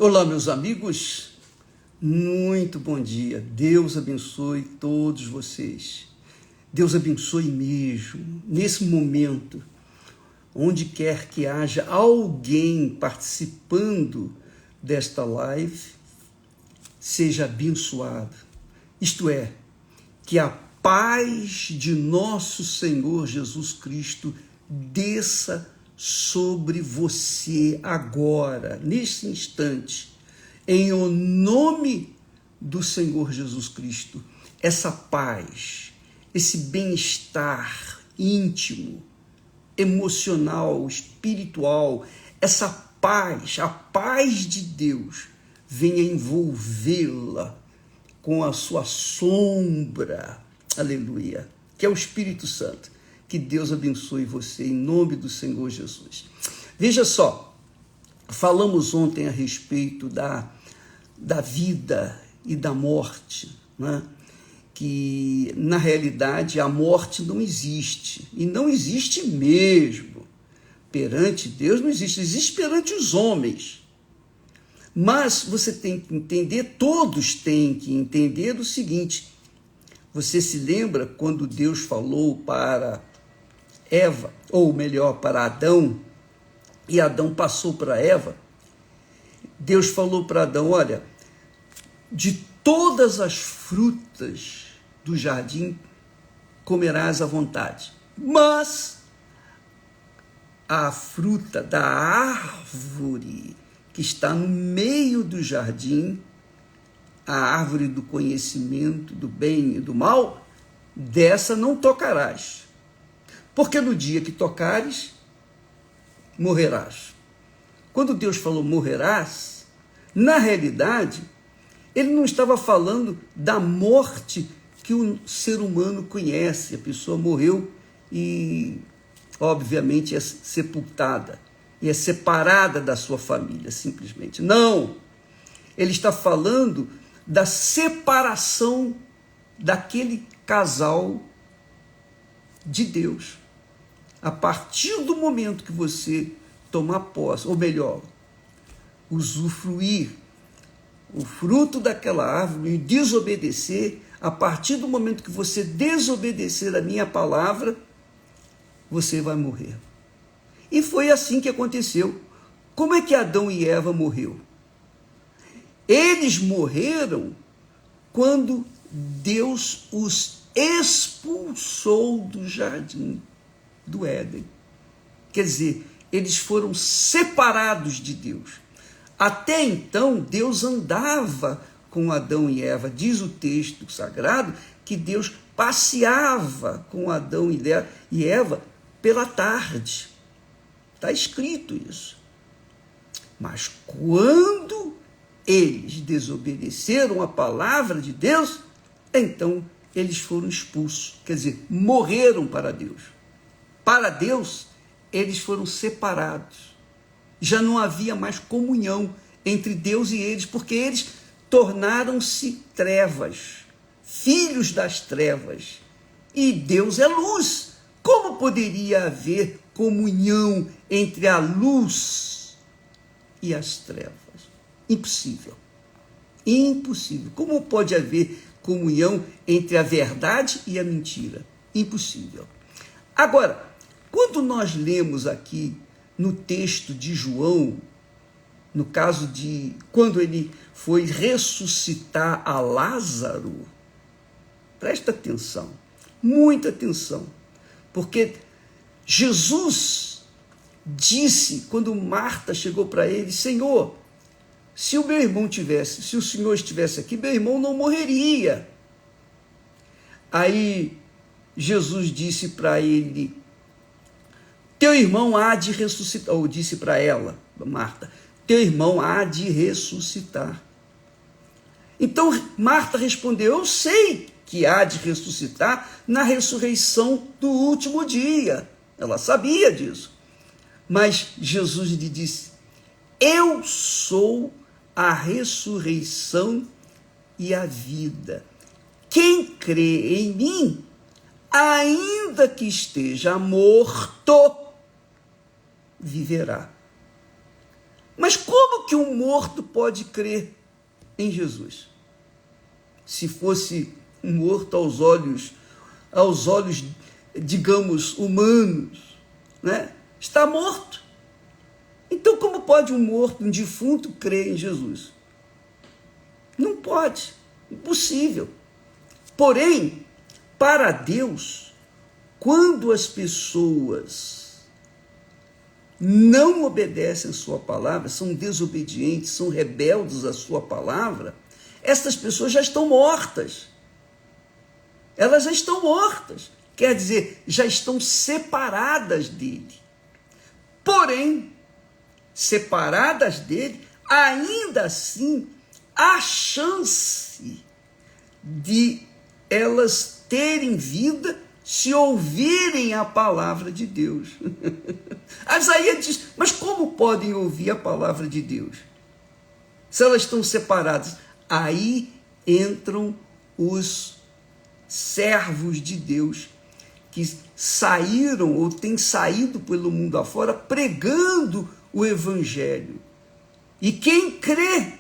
Olá, meus amigos, muito bom dia. Deus abençoe todos vocês. Deus abençoe mesmo, nesse momento, onde quer que haja alguém participando desta live, seja abençoado. Isto é, que a paz de nosso Senhor Jesus Cristo desça sobre você agora, nesse instante, em o nome do Senhor Jesus Cristo. Essa paz, esse bem-estar íntimo, emocional, espiritual, essa paz, a paz de Deus, venha envolvê-la com a sua sombra, aleluia, que é o Espírito Santo. Que Deus abençoe você em nome do Senhor Jesus. Veja só, falamos ontem a respeito da vida e da morte, né? Que na realidade a morte não existe, e não existe mesmo. Perante Deus não existe, existe perante os homens. Mas você tem que entender, todos têm que entender o seguinte: você se lembra quando Deus falou para Eva, ou melhor, para Adão, e Adão passou para Eva? Deus falou para Adão: olha, de todas as frutas do jardim comerás à vontade, mas a fruta da árvore que está no meio do jardim, a árvore do conhecimento do bem e do mal, dessa não tocarás, porque no dia que tocares, morrerás. Quando Deus falou morrerás, na realidade, ele não estava falando da morte que o ser humano conhece. A pessoa morreu e, obviamente, é sepultada e é separada da sua família, simplesmente. Não! Ele está falando da separação daquele casal de Deus. A partir do momento que você tomar posse, ou melhor, usufruir o fruto daquela árvore e desobedecer, a partir do momento que você desobedecer a minha palavra, você vai morrer. E foi assim que aconteceu. Como é que Adão e Eva morreram? Eles morreram quando Deus os expulsou do jardim do Éden. Quer dizer, eles foram separados de Deus. Até então, Deus andava com Adão e Eva. Diz o texto sagrado que Deus passeava com Adão e Eva pela tarde. Está escrito isso. Mas quando eles desobedeceram a palavra de Deus, então eles foram expulsos. Quer dizer, morreram para Deus. Para Deus, eles foram separados. Já não havia mais comunhão entre Deus e eles, porque eles tornaram-se trevas, filhos das trevas. E Deus é luz. Como poderia haver comunhão entre a luz e as trevas? Impossível. Impossível. Como pode haver comunhão entre a verdade e a mentira? Impossível. Agora, quando nós lemos aqui no texto de João, no caso de quando ele foi ressuscitar a Lázaro, presta atenção, muita atenção, porque Jesus disse, quando Marta chegou para ele: Senhor, se o meu irmão tivesse, se o Senhor estivesse aqui, meu irmão não morreria. Aí Jesus disse para ele: teu irmão há de ressuscitar. Ou disse para ela, Marta: teu irmão há de ressuscitar. Então Marta respondeu: eu sei que há de ressuscitar na ressurreição do último dia. Ela sabia disso. Mas Jesus lhe disse: eu sou a ressurreição e a vida. Quem crê em mim, ainda que esteja morto, viverá. Mas como que um morto pode crer em Jesus? Se fosse um morto aos olhos, digamos, humanos, né? Está morto. Então, como pode um morto, um defunto, crer em Jesus? Não pode, impossível. Porém, para Deus, quando as pessoas não obedecem a sua palavra, são desobedientes, são rebeldes à sua palavra, essas pessoas já estão mortas. Elas já estão mortas. Quer dizer, já estão separadas dele. Porém, separadas dele, ainda assim, há chance de elas terem vida se ouvirem a palavra de Deus. Isaías diz, mas como podem ouvir a palavra de Deus? Se elas estão separadas. Aí entram os servos de Deus que saíram ou têm saído pelo mundo afora pregando o evangelho. E quem crê,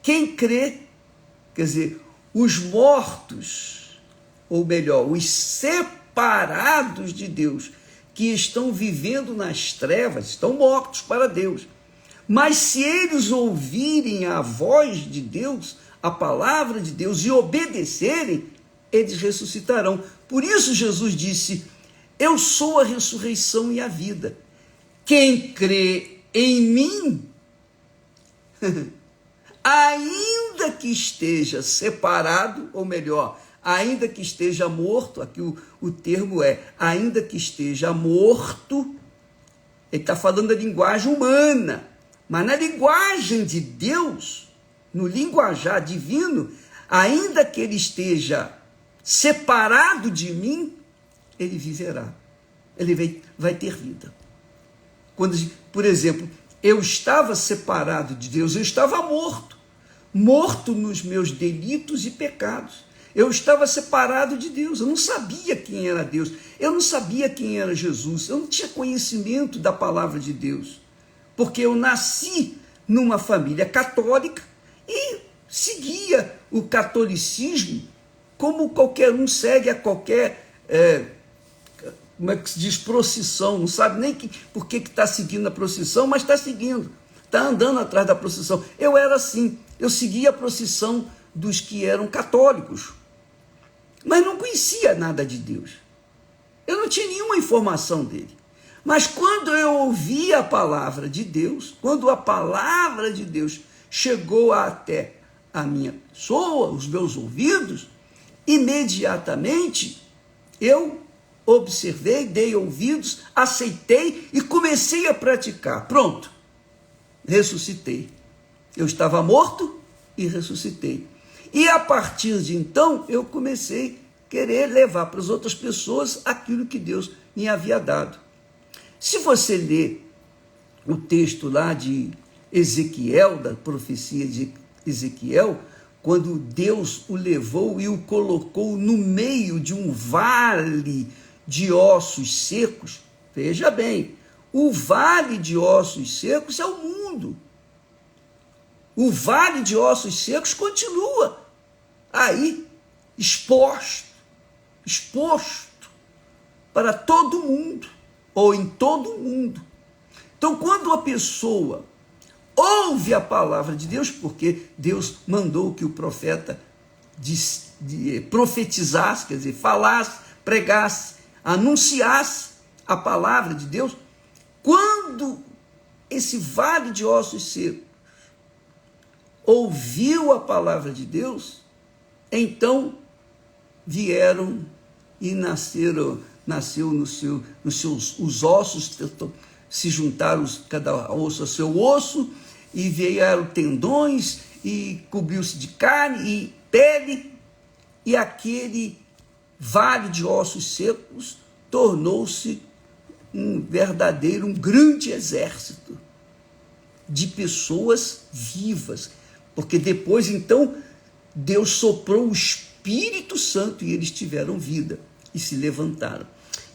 quer dizer, os mortos, ou melhor, os separados de Deus, que estão vivendo nas trevas, estão mortos para Deus. Mas se eles ouvirem a voz de Deus, a palavra de Deus, e obedecerem, eles ressuscitarão. Por isso Jesus disse, eu sou a ressurreição e a vida. Quem crê em mim, ainda que esteja separado, ou melhor, ainda que esteja morto, aqui o termo é, ainda que esteja morto, ele está falando da linguagem humana, mas na linguagem de Deus, no linguajar divino, ainda que ele esteja separado de mim, ele viverá, ele vai ter vida. Quando, por exemplo, eu estava separado de Deus, eu estava morto nos meus delitos e pecados. Eu estava separado de Deus, eu não sabia quem era Deus, eu não sabia quem era Jesus, eu não tinha conhecimento da palavra de Deus, porque eu nasci numa família católica e seguia o catolicismo como qualquer um segue a qualquer, como é que se diz, procissão, não sabe nem por que está seguindo a procissão, mas está seguindo, está andando atrás da procissão. Eu era assim, eu seguia a procissão dos que eram católicos, mas não conhecia nada de Deus. Eu não tinha nenhuma informação dele. Mas quando eu ouvi a palavra de Deus, quando a palavra de Deus chegou até a minha pessoa, os meus ouvidos, imediatamente eu observei, dei ouvidos, aceitei e comecei a praticar. Pronto, ressuscitei. Eu estava morto e ressuscitei. E a partir de então, eu comecei a querer levar para as outras pessoas aquilo que Deus me havia dado. Se você ler o texto lá de Ezequiel, da profecia de Ezequiel, quando Deus o levou e o colocou no meio de um vale de ossos secos, veja bem, o vale de ossos secos é o mundo. O vale de ossos secos continua aí, exposto para todo mundo, ou em todo mundo. Então, quando a pessoa ouve a palavra de Deus, porque Deus mandou que o profeta profetizasse, quer dizer, falasse, pregasse, anunciasse a palavra de Deus, quando esse vale de ossos secos ouviu a palavra de Deus, então vieram e nasceu os ossos se juntaram cada osso a seu osso, e vieram tendões, e cobriu-se de carne e pele, e aquele vale de ossos secos tornou-se um grande exército de pessoas vivas, porque depois então Deus soprou o Espírito Santo e eles tiveram vida e se levantaram.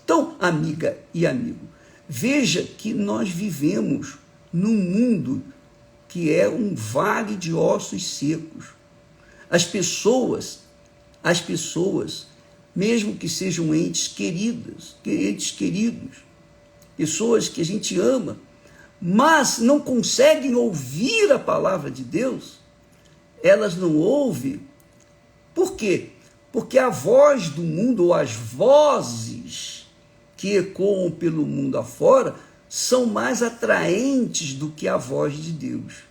Então, amiga e amigo, veja que nós vivemos num mundo que é um vale de ossos secos. As pessoas, mesmo que sejam entes queridos, pessoas que a gente ama, mas não conseguem ouvir a palavra de Deus, elas não ouvem. Por quê? Porque a voz do mundo, ou as vozes que ecoam pelo mundo afora, são mais atraentes do que a voz de Deus.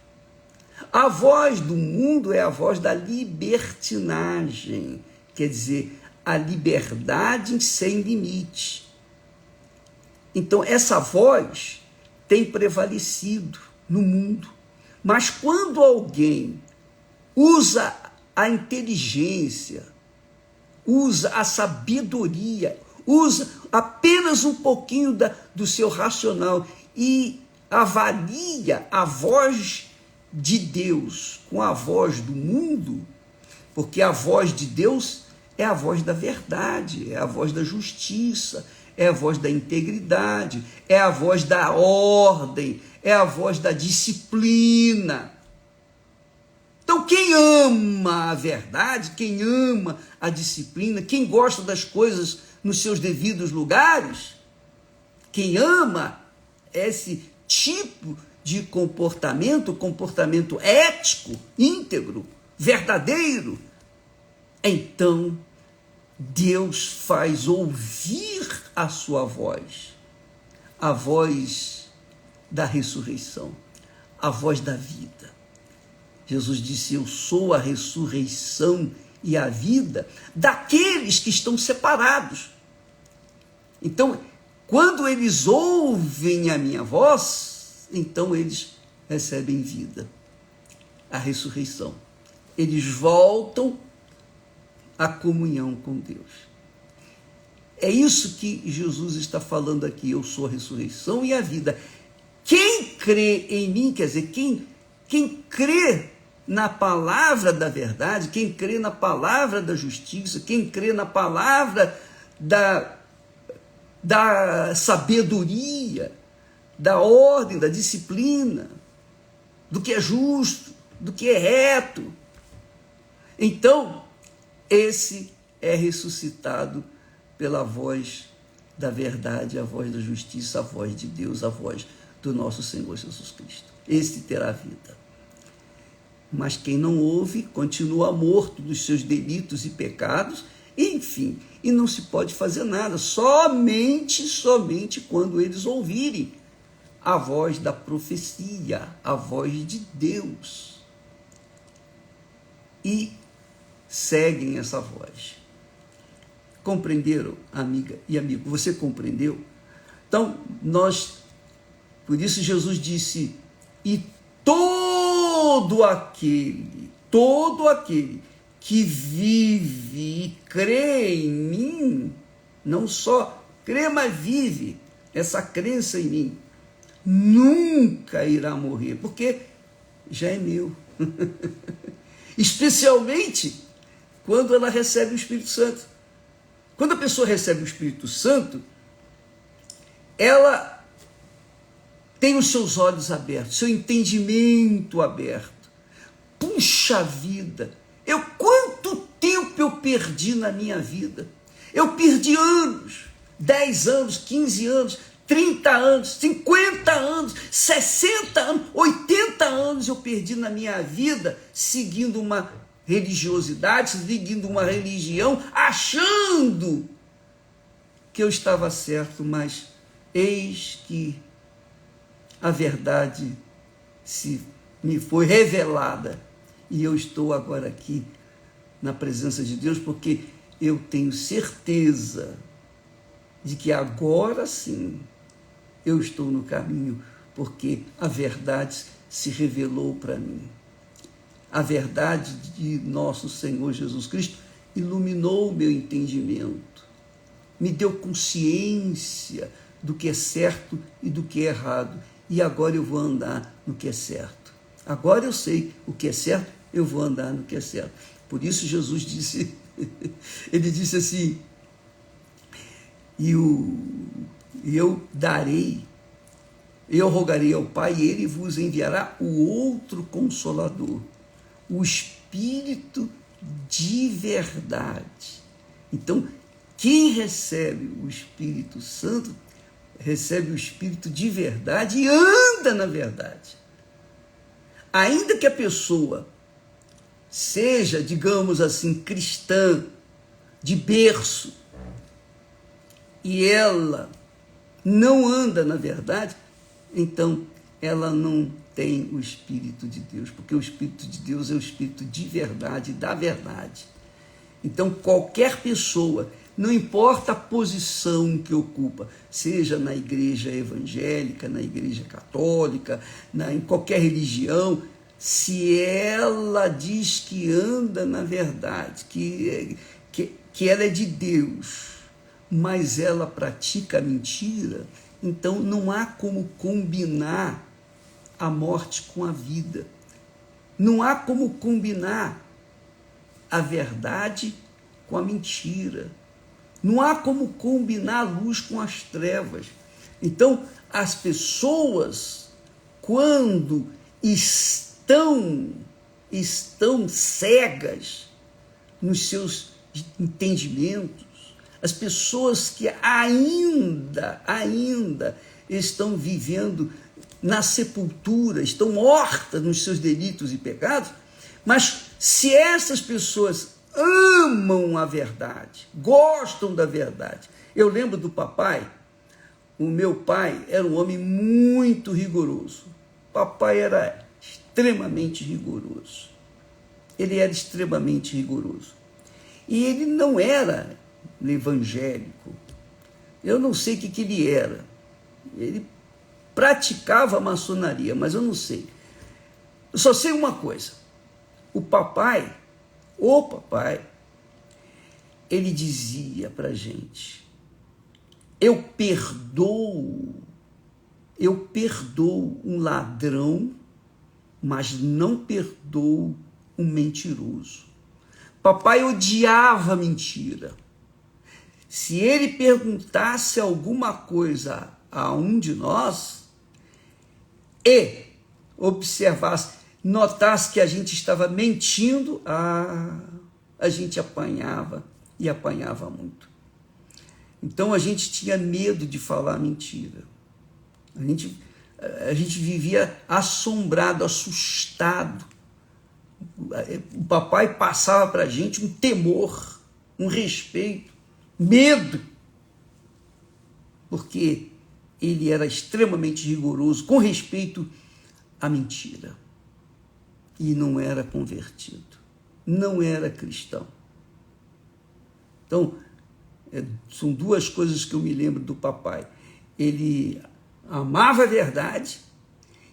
A voz do mundo é a voz da libertinagem, quer dizer, a liberdade sem limite. Então, essa voz tem prevalecido no mundo. Mas quando alguém usa a inteligência, usa a sabedoria, usa apenas um pouquinho do seu racional e avalia a voz de Deus com a voz do mundo, porque a voz de Deus é a voz da verdade, é a voz da justiça, é a voz da integridade, é a voz da ordem, é a voz da disciplina. Então, quem ama a verdade, quem ama a disciplina, quem gosta das coisas nos seus devidos lugares, quem ama esse tipo de comportamento ético, íntegro, verdadeiro, então Deus faz ouvir a sua voz, a voz da ressurreição, a voz da vida. Jesus disse: eu sou a ressurreição e a vida daqueles que estão separados. Então, quando eles ouvem a minha voz, então eles recebem vida, a ressurreição. Eles voltam à comunhão com Deus. É isso que Jesus está falando aqui: eu sou a ressurreição e a vida. Quem crê em mim, quer dizer, quem crê na palavra da verdade, quem crê na palavra da justiça, quem crê na palavra da sabedoria, da ordem, da disciplina, do que é justo, do que é reto, então esse é ressuscitado pela voz da verdade, a voz da justiça, a voz de Deus, a voz do nosso Senhor Jesus Cristo. Esse terá vida. Mas quem não ouve continua morto dos seus delitos e pecados, enfim, e não se pode fazer nada, somente quando eles ouvirem a voz da profecia, a voz de Deus, e seguem essa voz. Compreenderam, amiga e amigo? Você compreendeu? Então, por isso Jesus disse: e todo aquele que vive e crê em mim, não só crê, mas vive essa crença em mim, nunca irá morrer, porque já é meu. Especialmente quando ela recebe o Espírito Santo. Quando a pessoa recebe o Espírito Santo, ela tem os seus olhos abertos, seu entendimento aberto. Puxa vida, quanto tempo eu perdi na minha vida? Eu perdi anos, 10 anos, 15 anos, 30 anos, 50 anos, 60 anos, 80 anos eu perdi na minha vida seguindo uma religiosidade, seguindo uma religião, achando que eu estava certo, mas eis que a verdade me foi revelada e eu estou agora aqui na presença de Deus, porque eu tenho certeza de que agora sim eu estou no caminho, porque a verdade se revelou para mim. A verdade de nosso Senhor Jesus Cristo iluminou o meu entendimento, me deu consciência do que é certo e do que é errado, e agora eu vou andar no que é certo. Agora eu sei o que é certo, eu vou andar no que é certo. Por isso Jesus disse, ele disse assim: e eu darei Eu rogarei ao Pai e ele vos enviará o outro Consolador, o Espírito de verdade. Então, quem recebe o Espírito Santo, recebe o Espírito de verdade e anda na verdade. Ainda que a pessoa seja, digamos assim, cristã, de berço, e ela não anda na verdade, então ela não tem o Espírito de Deus, porque o Espírito de Deus é o Espírito de verdade, da verdade. Então qualquer pessoa, não importa a posição que ocupa, seja na igreja evangélica, na igreja católica, em qualquer religião, se ela diz que anda na verdade, que ela é de Deus, mas ela pratica a mentira, então não há como combinar a morte com a vida. Não há como combinar a verdade com a mentira. Não há como combinar a luz com as trevas. Então, as pessoas, quando estão cegas nos seus entendimentos, as pessoas que ainda estão vivendo na sepultura, estão mortas nos seus delitos e pecados, mas se essas pessoas amam a verdade, gostam da verdade. Eu lembro do papai, o meu pai era um homem muito rigoroso. Papai era extremamente rigoroso. Ele era extremamente rigoroso. E ele não era evangélico. Eu não sei o que ele era. Ele praticava a maçonaria, mas eu não sei. Eu só sei uma coisa. O papai, ele dizia para a gente: eu perdoo um ladrão, mas não perdoo um mentiroso. Papai odiava a mentira. Se ele perguntasse alguma coisa a um de nós e observasse, notasse que a gente estava mentindo, a gente apanhava, e apanhava muito. Então a gente tinha medo de falar mentira. A gente vivia assombrado, assustado. O papai passava para a gente um temor, um respeito, medo, porque ele era extremamente rigoroso com respeito à mentira. E não era convertido, não era cristão. Então, são duas coisas que eu me lembro do papai. Ele amava a verdade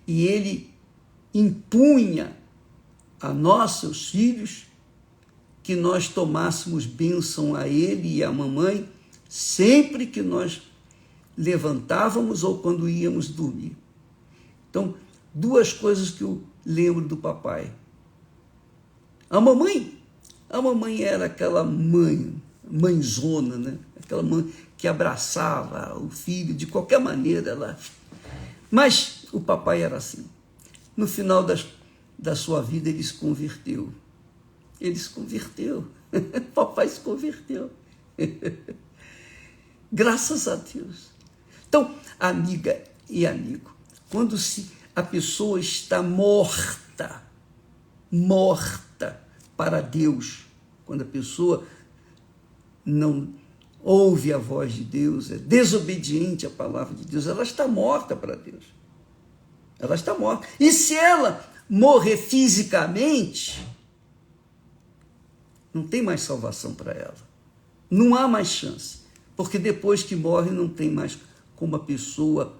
e ele impunha a nós, seus filhos, que nós tomássemos bênção a ele e a mamãe sempre que nós levantávamos ou quando íamos dormir. Então, duas coisas que eu lembro do papai. A mamãe era aquela mãezona, né? Aquela mãe que abraçava o filho de qualquer maneira. Mas o papai era assim. No final da sua vida, ele se converteu. Papai se converteu. Graças a Deus. Então, amiga e amigo, quando a pessoa está morta para Deus, quando a pessoa não ouve a voz de Deus, é desobediente à palavra de Deus, ela está morta para Deus. Ela está morta. E se ela morrer fisicamente, não tem mais salvação para ela. Não há mais chance. Porque depois que morre, não tem mais como a pessoa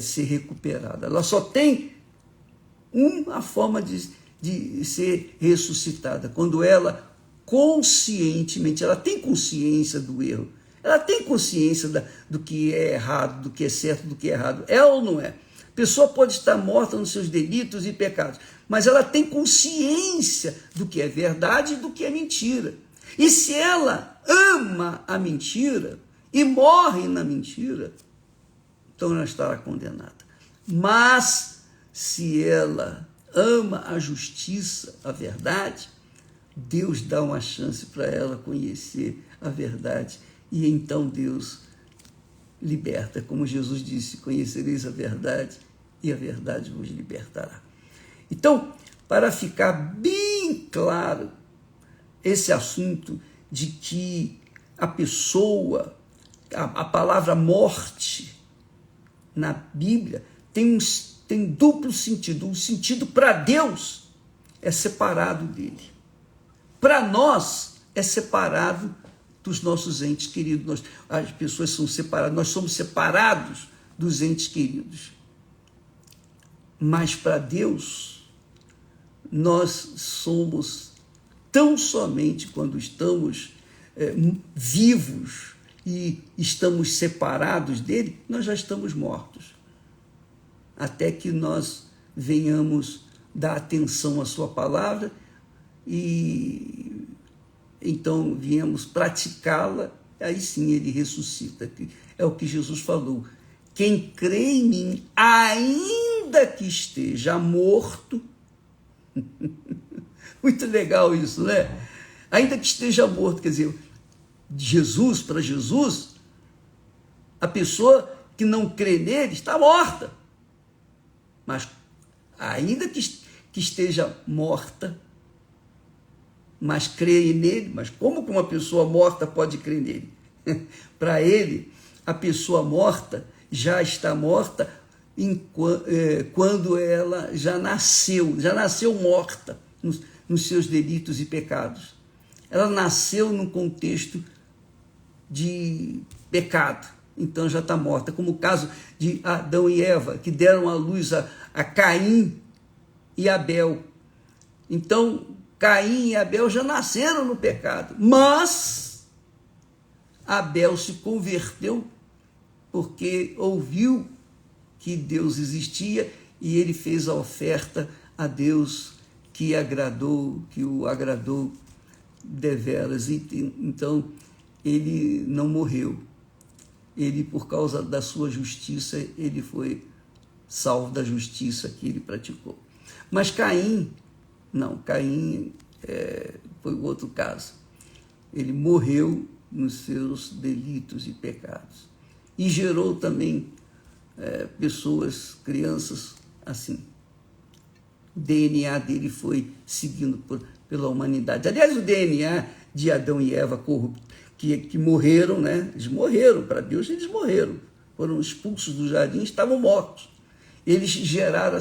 ser recuperada. Ela só tem uma forma de ser ressuscitada, quando ela conscientemente, ela tem consciência do erro, ela tem consciência do que é errado, do que é certo, do que é errado. É ou não é? A pessoa pode estar morta nos seus delitos e pecados, mas ela tem consciência do que é verdade e do que é mentira. E se ela ama a mentira e morre na mentira, então ela estará condenada. Mas, se ela ama a justiça, a verdade, Deus dá uma chance para ela conhecer a verdade. E então Deus liberta. Como Jesus disse, conhecereis a verdade e a verdade vos libertará. Então, para ficar bem claro esse assunto de que a pessoa, a palavra morte na Bíblia tem duplo sentido. Um sentido para Deus é separado dele. Para nós é separado dos nossos entes queridos. As pessoas são separadas, nós somos separados dos entes queridos. Mas para Deus, nós somos tão somente quando estamos vivos e estamos separados dele, nós já estamos mortos. Até que nós venhamos dar atenção à sua palavra e então viemos praticá-la, aí sim ele ressuscita. É o que Jesus falou. Quem crê em mim, ainda que esteja morto, muito legal isso, né? Ainda que esteja morto, quer dizer, para Jesus, a pessoa que não crê nele está morta. Mas ainda que esteja morta, mas crê nele, mas como que uma pessoa morta pode crer nele? Para ele, a pessoa morta já está morta quando ela já nasceu morta nos seus delitos e pecados. Ela nasceu num contexto de pecado, então já está morta, como o caso de Adão e Eva, que deram à luz a Caim e Abel. Então, Caim e Abel já nasceram no pecado, mas Abel se converteu porque ouviu que Deus existia e ele fez a oferta a Deus que o agradou deveras. Então, ele não morreu. Ele, por causa da sua justiça, ele foi salvo da justiça que ele praticou. Mas Caim foi o outro caso. Ele morreu nos seus delitos e pecados. E gerou também pessoas, crianças assim. O DNA dele foi seguindo pela humanidade. Aliás, o DNA de Adão e Eva que morreram, né? Eles morreram, para Deus eles morreram. Foram expulsos do jardim, estavam mortos. Eles geraram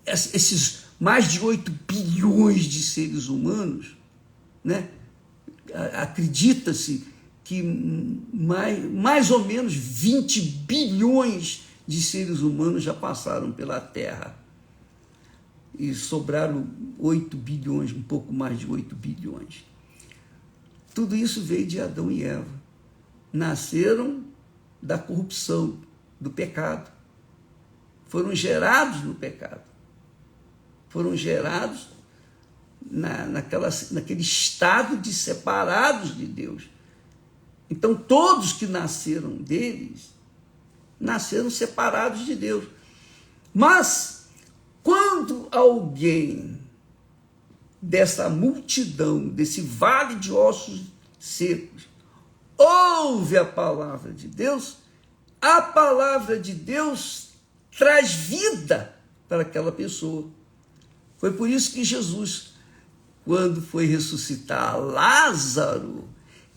esses mais de 8 bilhões de seres humanos, né? Acredita-se que mais ou menos 20 bilhões de seres humanos já passaram pela Terra. E sobraram 8 bilhões, um pouco mais de 8 bilhões. Tudo isso veio de Adão e Eva. Nasceram da corrupção, do pecado. Foram gerados no pecado. Foram gerados naquele estado de separados de Deus. Então, todos que nasceram deles, nasceram separados de Deus. Mas, quando alguém dessa multidão, desse vale de ossos secos, ouve a palavra de Deus, a palavra de Deus traz vida para aquela pessoa. Foi por isso que Jesus, quando foi ressuscitar Lázaro,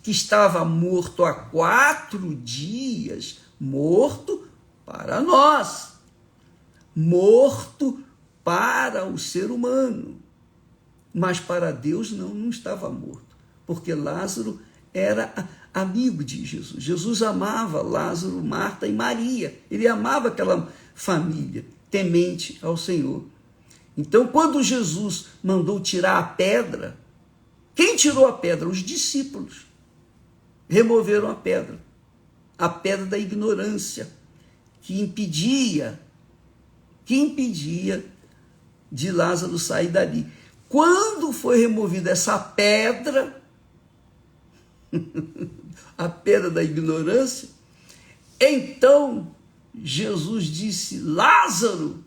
que estava morto há 4 dias, morto para nós, morto para o ser humano, mas para Deus não estava morto, porque Lázaro era amigo de Jesus. Jesus amava Lázaro, Marta e Maria, ele amava aquela família, temente ao Senhor. Então, quando Jesus mandou tirar a pedra, quem tirou a pedra? Os discípulos. Removeram a pedra da ignorância, que impedia de Lázaro sair dali. Quando foi removida essa pedra, a pedra da ignorância, Então Jesus disse: Lázaro,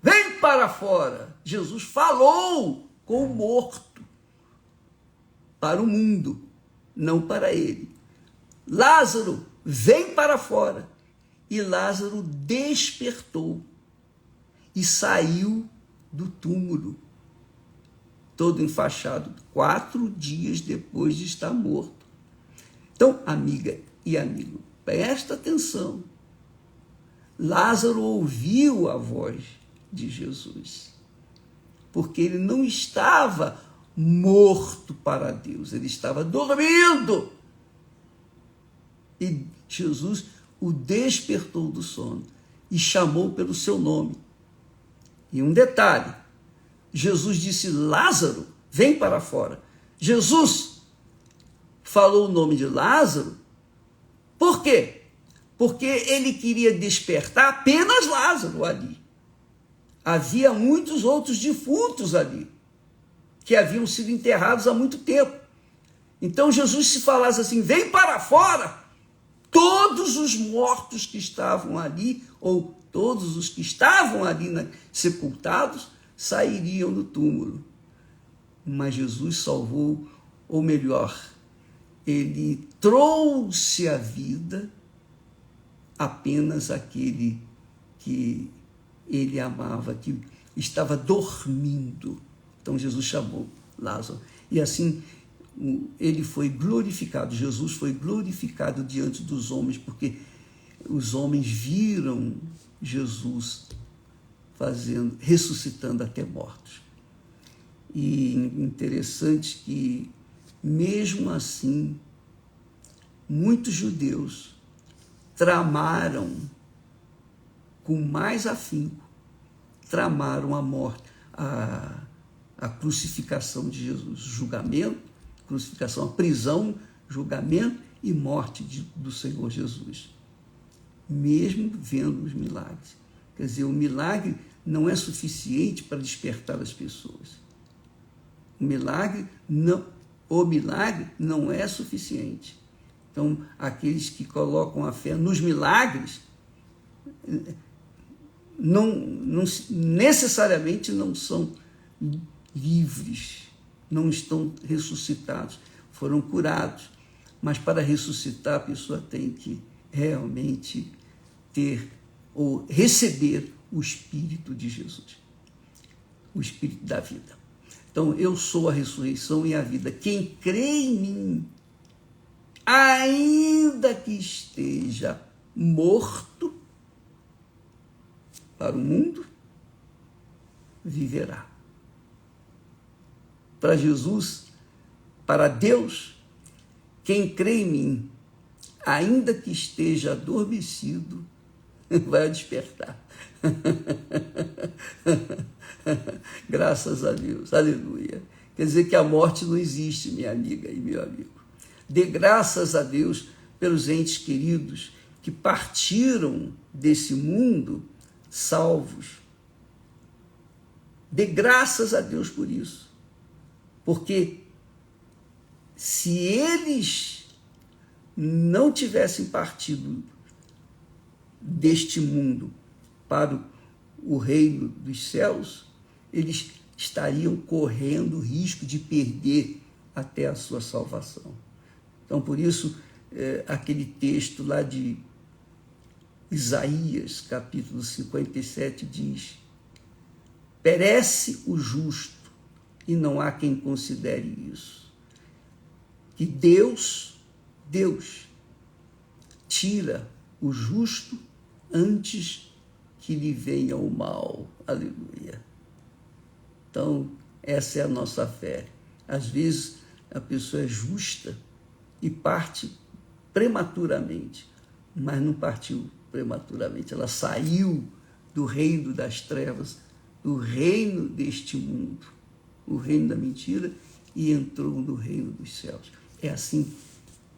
vem para fora. Jesus falou com o morto para o mundo, não para ele. Lázaro, vem para fora. E Lázaro despertou e saiu do túmulo, todo enfaixado, 4 dias depois de estar morto. Então, amiga e amigo, presta atenção. Lázaro ouviu a voz de Jesus, porque ele não estava morto para Deus, ele estava dormindo. E Jesus o despertou do sono e chamou pelo seu nome. E um detalhe, Jesus disse: Lázaro, vem para fora. Jesus falou o nome de Lázaro, por quê? Porque ele queria despertar apenas Lázaro ali. Havia muitos outros defuntos ali, que haviam sido enterrados há muito tempo. Então Jesus, se falasse assim, vem para fora, todos os mortos que estavam ali, ou todos os que estavam ali sepultados, sairiam do túmulo. Mas Jesus salvou, ou melhor, ele trouxe à vida apenas aquele que ele amava, que estava dormindo. Então Jesus chamou Lázaro. E assim ele foi glorificado, Jesus foi glorificado diante dos homens, porque os homens viram Jesus ressuscitando até mortos. E interessante que, mesmo assim, muitos judeus tramaram com mais afinco, tramaram a morte, a crucificação de Jesus, julgamento, crucificação, a prisão, julgamento e morte do Senhor Jesus, mesmo vendo os milagres. Quer dizer, o milagre não é suficiente para despertar as pessoas. O milagre não é suficiente. Então, aqueles que colocam a fé nos milagres não necessariamente não são livres, não estão ressuscitados, foram curados. Mas para ressuscitar, a pessoa tem que realmente ter ou receber o Espírito de Jesus, o Espírito da vida. Então, eu sou a ressurreição e a vida. Quem crê em mim, ainda que esteja morto para o mundo, viverá. Para Jesus, para Deus, quem crê em mim, ainda que esteja adormecido, vai despertar. Graças a Deus, aleluia. Quer dizer que a morte não existe, minha amiga e meu amigo. Dê graças a Deus pelos entes queridos que partiram desse mundo salvos. Dê graças a Deus por isso. Porque se eles não tivessem partido deste mundo para o reino dos céus, eles estariam correndo o risco de perder até a sua salvação. Então, por isso, aquele texto lá de Isaías, capítulo 57, diz: perece o justo, e não há quem considere isso. Que Deus tira o justo antes que lhe venha o mal. Aleluia. Então, essa é a nossa fé. Às vezes, a pessoa é justa e parte prematuramente, mas não partiu prematuramente. Ela saiu do reino das trevas, do reino deste mundo, o reino da mentira, e entrou no reino dos céus. É assim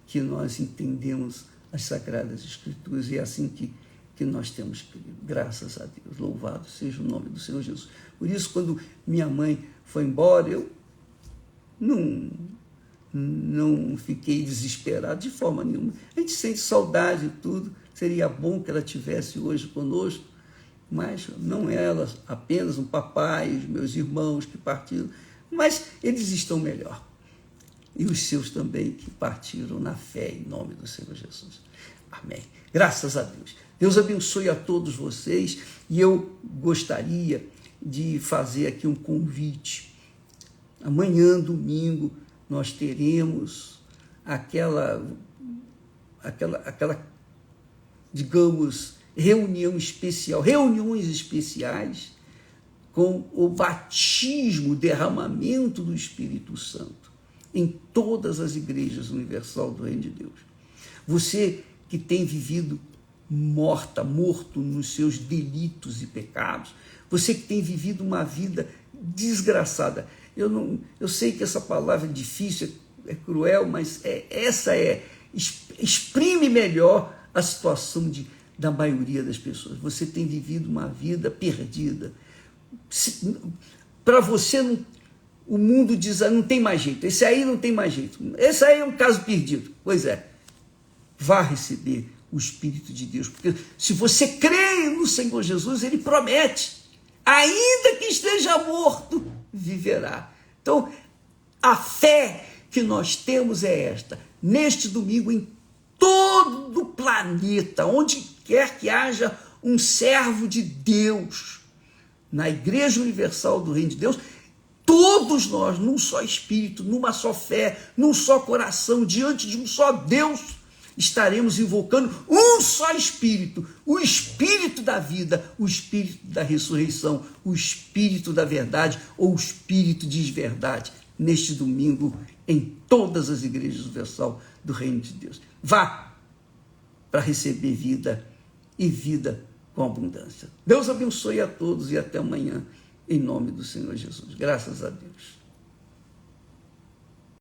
que nós entendemos as Sagradas Escrituras, e é assim que nós temos crido. Graças a Deus, louvado seja o nome do Senhor Jesus. Por isso, quando minha mãe foi embora, eu não fiquei desesperado de forma nenhuma. A gente sente saudade e tudo, Seria bom que ela estivesse hoje conosco, mas não ela, apenas um papai, os meus irmãos que partiram, mas eles estão melhor. E os seus também que partiram na fé em nome do Senhor Jesus. Amém. Graças a Deus. Deus abençoe a todos vocês e eu gostaria de fazer aqui um convite. Amanhã, domingo, nós teremos aquela digamos, reuniões especiais com o batismo, derramamento do Espírito Santo em todas as igrejas universal do Reino de Deus. Você que tem vivido morto nos seus delitos e pecados, você que tem vivido uma vida desgraçada. Eu sei que essa palavra é difícil, é cruel, mas exprime melhor a situação da maioria das pessoas. Você tem vivido uma vida perdida. Para você, o mundo diz, não tem mais jeito, esse aí não tem mais jeito, esse aí é um caso perdido. Pois é, vá receber o Espírito de Deus, porque se você crê no Senhor Jesus, Ele promete, ainda que esteja morto, viverá. Então, a fé que nós temos é esta: neste domingo, em todo o planeta, onde quer que haja um servo de Deus, na Igreja Universal do Reino de Deus, todos nós, num só Espírito, numa só fé, num só coração, diante de um só Deus, estaremos invocando um só Espírito, o Espírito da vida, o Espírito da ressurreição, o Espírito da verdade, ou o Espírito de verdade, neste domingo, em todas as igrejas universal do Reino de Deus. Vá para receber vida e vida com abundância. Deus abençoe a todos e até amanhã, em nome do Senhor Jesus. Graças a Deus.